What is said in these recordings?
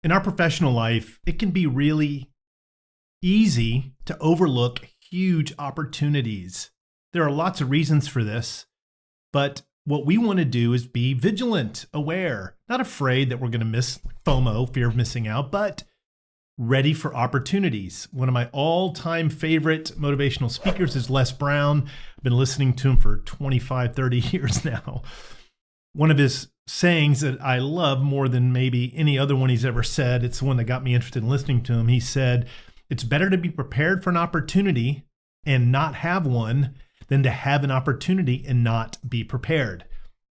In our professional life, it can be really easy to overlook huge opportunities. There are lots of reasons for this, but what we want to do is be vigilant, aware, not afraid that we're going to miss FOMO, fear of missing out, but ready for opportunities. One of my all-time favorite motivational speakers is Les Brown. I've been listening to him for 25, 30 years now. One of his sayings that I love more than maybe any other one he's ever said, it's the one that got me interested in listening to him. He said, "It's better to be prepared for an opportunity and not have one than to have an opportunity and not be prepared."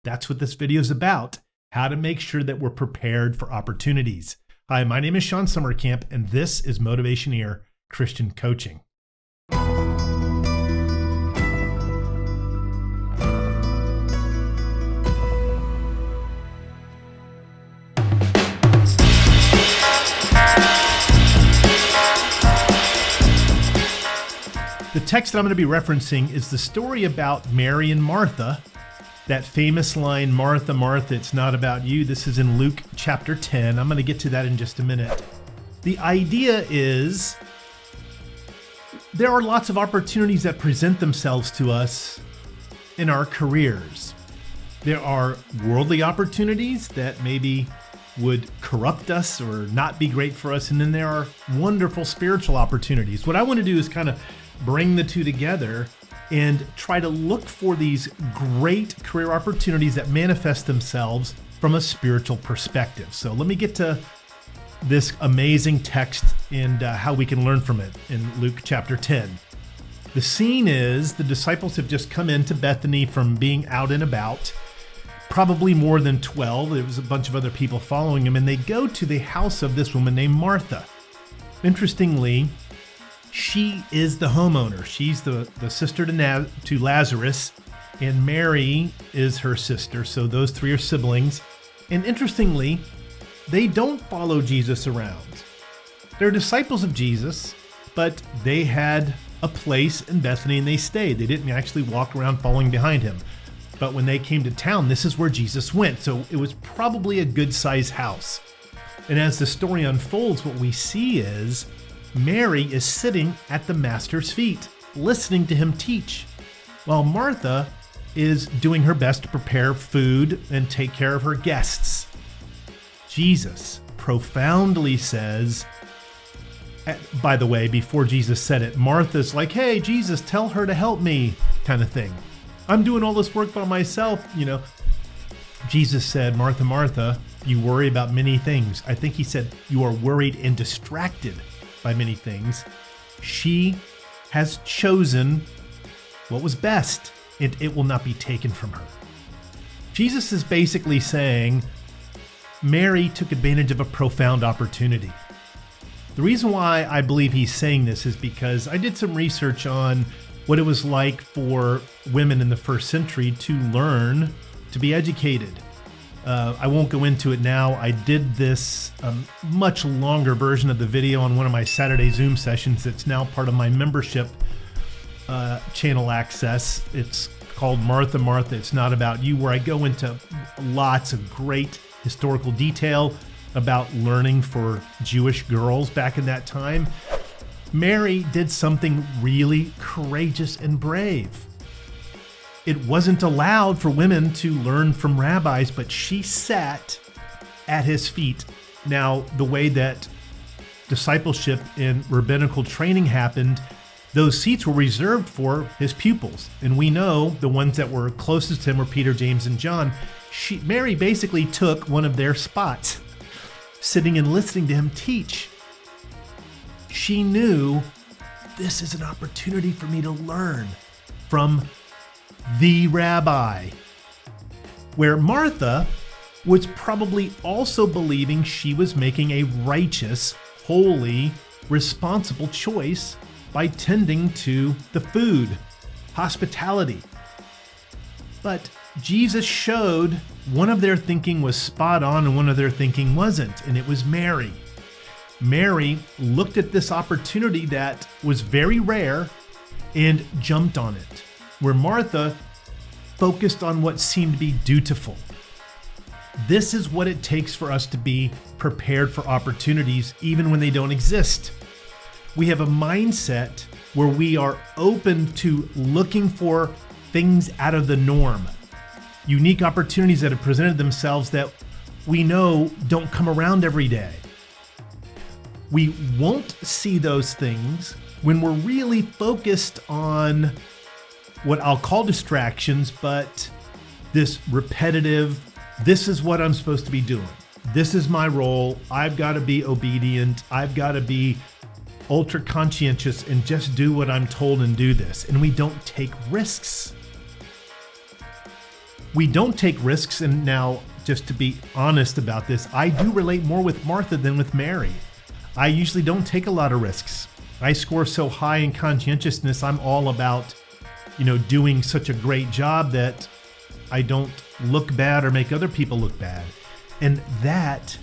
That's what this video is about, how to make sure that we're prepared for opportunities. Hi, my name is Shawn Sommerkamp, and this is Motivationeer Christian Coaching. The text that I'm going to be referencing is the story about Mary and Martha. That famous line, "Martha, Martha, it's not about you." This is in Luke chapter 10. I'm going to get to that in just a minute. The idea is there are lots of opportunities that present themselves to us in our careers. There are worldly opportunities that maybe would corrupt us or not be great for us. And then there are wonderful spiritual opportunities. What I want to do is kind of bring the two together and try to look for these great career opportunities that manifest themselves from a spiritual perspective. So let me get to this amazing text and how we can learn from it in Luke chapter 10. The scene is the disciples have just come into Bethany from being out and about, probably more than 12. There was a bunch of other people following them, and they go to the house of this woman named Martha. Interestingly, she is the homeowner. She's the sister to Lazarus, and Mary is her sister. So those three are siblings. And interestingly, they don't follow Jesus around. They're disciples of Jesus, but they had a place in Bethany and they stayed. They didn't actually walk around following behind him. But when they came to town, this is where Jesus went. So it was probably a good-sized house. And as the story unfolds, what we see is Mary is sitting at the master's feet, listening to him teach, while Martha is doing her best to prepare food and take care of her guests. Jesus profoundly says, by the way, before Jesus said it, Martha's like, "Hey, Jesus, tell her to help me," kind of thing. "I'm doing all this work by myself, Jesus said, "Martha, Martha, you worry about many things." I think he said, "You are worried and distracted by many things." She has chosen what was best, and it will not be taken from her. Jesus is basically saying Mary took advantage of a profound opportunity. The reason why I believe he's saying this is because I did some research on what it was like for women in the first century to learn to be educated. I won't go into it now. I did this much longer version of the video on one of my Saturday Zoom sessions that's now part of my membership channel access. It's called Martha, Martha, It's Not About You, where I go into lots of great historical detail about learning for Jewish girls back in that time. Mary did something really courageous and brave. It wasn't allowed for women to learn from rabbis, but she sat at his feet. Now, the way that discipleship and rabbinical training happened, those seats were reserved for his pupils. And we know the ones that were closest to him were Peter, James, and John. Mary basically took one of their spots, sitting and listening to him teach. She knew this is an opportunity for me to learn from the rabbi. Where Martha was probably also believing she was making a righteous, holy, responsible choice by tending to the food, hospitality. But Jesus showed one of their thinking was spot on and one of their thinking wasn't, and it was Mary. Mary looked at this opportunity that was very rare and jumped on it, where Martha focused on what seemed to be dutiful. This is what it takes for us to be prepared for opportunities, even when they don't exist. We have a mindset where we are open to looking for things out of the norm, unique opportunities that have presented themselves that we know don't come around every day. We won't see those things when we're really focused on what I'll call distractions, but this repetitive, this is what I'm supposed to be doing. This is my role. I've got to be obedient. I've got to be ultra conscientious and just do what I'm told and do this. And we don't take risks. We don't take risks. And now, just to be honest about this, I do relate more with Martha than with Mary. I usually don't take a lot of risks. I score so high in conscientiousness. I'm all about, doing such a great job that I don't look bad or make other people look bad. And that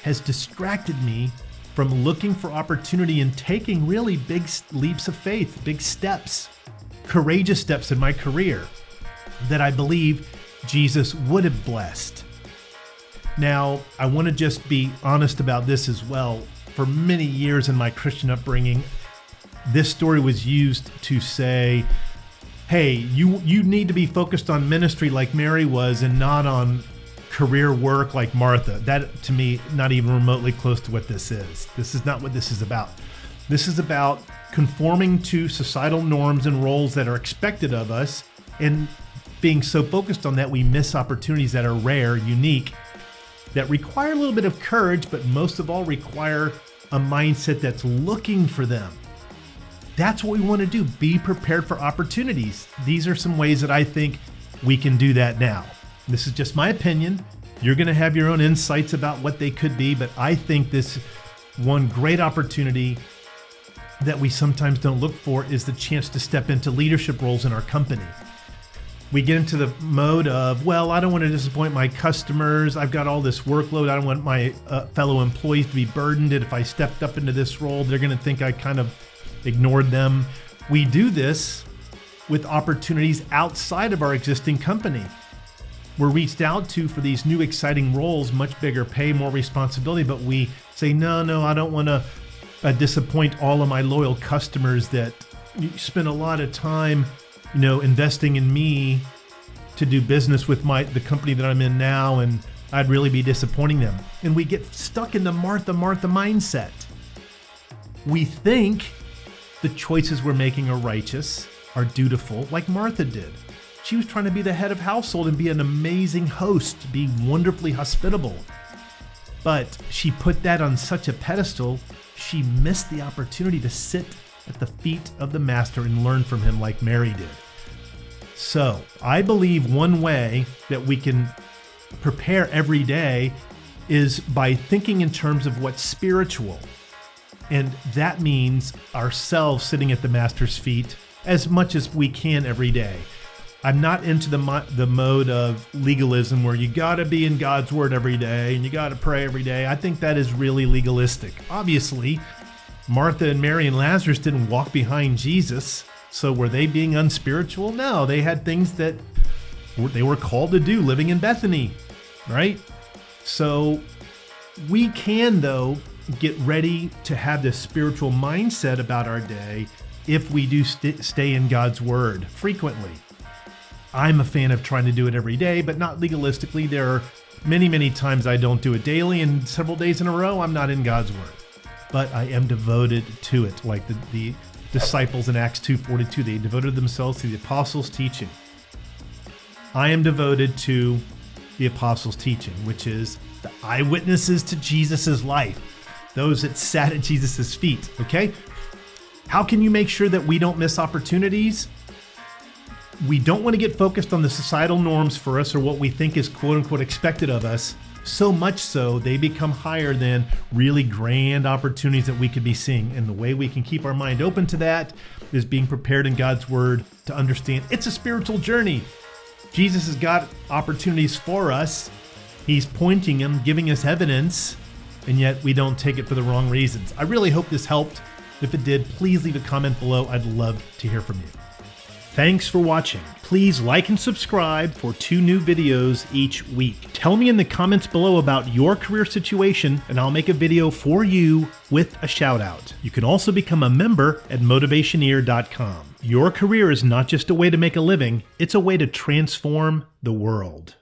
has distracted me from looking for opportunity and taking really big leaps of faith, big steps, courageous steps in my career that I believe Jesus would have blessed. Now, I want to just be honest about this as well. For many years in my Christian upbringing, this story was used to say, hey, you need to be focused on ministry like Mary was and not on career work like Martha. That, to me, not even remotely close to what this is. This is not what this is about. This is about conforming to societal norms and roles that are expected of us, and being so focused on that we miss opportunities that are rare, unique, that require a little bit of courage, but most of all require a mindset that's looking for them. That's what we want to do. Be prepared for opportunities. These are some ways that I think we can do that now. This is just my opinion. You're going to have your own insights about what they could be, but I think this one great opportunity that we sometimes don't look for is the chance to step into leadership roles in our company. We get into the mode of, well, I don't want to disappoint my customers. I've got all this workload. I don't want my fellow employees to be burdened. And if I stepped up into this role, they're going to think I kind of ignored them. We do this with opportunities outside of our existing company. We're reached out to for these new exciting roles, much bigger pay, more responsibility, but we say, no, I don't want to disappoint all of my loyal customers that spend a lot of time investing in me to do business with the company that I'm in now, and I'd really be disappointing them. And we get stuck in the Martha mindset. We think the choices we're making are righteous, are dutiful, like Martha did. She was trying to be the head of household and be an amazing host, be wonderfully hospitable. But she put that on such a pedestal, she missed the opportunity to sit at the feet of the master and learn from him like Mary did. So I believe one way that we can prepare every day is by thinking in terms of what's spiritual. And that means ourselves sitting at the master's feet as much as we can every day. I'm not into the mode of legalism where you got to be in God's word every day and you got to pray every day. I think that is really legalistic. Obviously, Martha and Mary and Lazarus didn't walk behind Jesus. So were they being unspiritual? No, they had things that they were called to do living in Bethany, right? So we can, though, get ready to have this spiritual mindset about our day if we do stay in God's word frequently. I'm a fan of trying to do it every day, but not legalistically. There are many times I don't do it daily, and several days in a row I'm not in God's word. But I am devoted to it, like the disciples in Acts 2:42. They devoted themselves to the apostles' teaching. I am devoted to the apostles' teaching, which is the eyewitnesses to Jesus' life, those that sat at Jesus' feet, okay? How can you make sure that we don't miss opportunities? We don't want to get focused on the societal norms for us or what we think is quote unquote expected of us, so much so they become higher than really grand opportunities that we could be seeing. And the way we can keep our mind open to that is being prepared in God's word to understand it's a spiritual journey. Jesus has got opportunities for us. He's pointing them, giving us evidence, and yet we don't take it for the wrong reasons. I really hope this helped. If it did, please leave a comment below. I'd love to hear from you. Thanks for watching. Please like and subscribe for 2 new videos each week. Tell me in the comments below about your career situation, and I'll make a video for you with a shout out. You can also become a member at Motivationeer.com. Your career is not just a way to make a living, it's a way to transform the world.